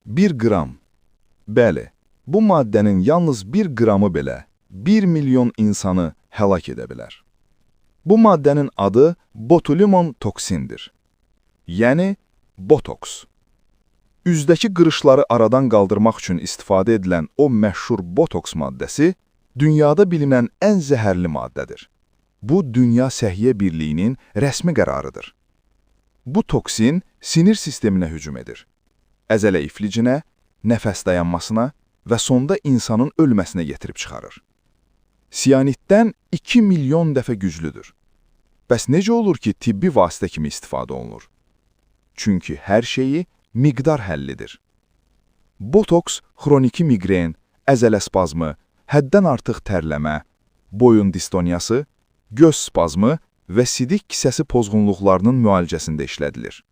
1 qram. Bəli, bu maddənin yalnız 1 qramı belə 1 milyon insanı həlak edə bilər. Bu maddənin adı botulimon toksindir. Yəni, botoks. Üzdəki qırışları aradan qaldırmaq üçün istifadə edilən o məşhur botoks maddəsi dünyada bilinən ən zəhərli maddədir. Bu, Dünya Səhiyyə Birliyinin rəsmi qərarıdır. Bu toksin sinir sisteminə hücum edir. Əzələ iflicinə, nəfəs dayanmasına və sonda insanın ölməsinə getirib çıxarır. Siyaniddən 2 milyon dəfə güclüdür. Bəs necə olur ki, tibbi vasitə kimi istifadə olunur? Çünki hər şeyi miqdar həllidir. Botoks xroniki miqren, əzələ spazmı, həddən artıq tərləmə, boyun distoniyası, göz spazmı və sidik kisəsi pozğunluqlarının müalicəsində işlədilir.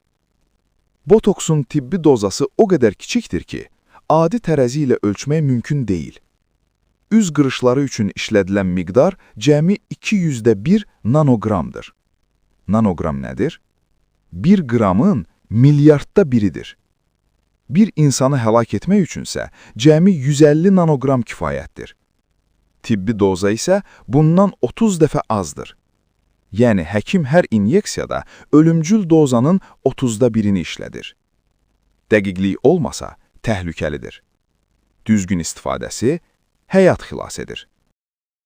Botoksun tibbi dozası o qədər kiçikdir ki, adi tərəzi ilə ölçmək mümkün deyil. Üz qırışları üçün işlədilən miqdar cəmi 200-1 nanoqramdır. Nanoqram nədir? 1 qramın milyardda biridir. Bir insanı həlak etmək üçünsə cəmi 150 nanoqram kifayətdir. Tibbi doza isə bundan 30 dəfə azdır. Yəni, həkim hər inyeksiyada ölümcül dozanın 30-da birini işlədir. Dəqiqlik olmasa təhlükəlidir. Düzgün istifadəsi həyat xilas edir.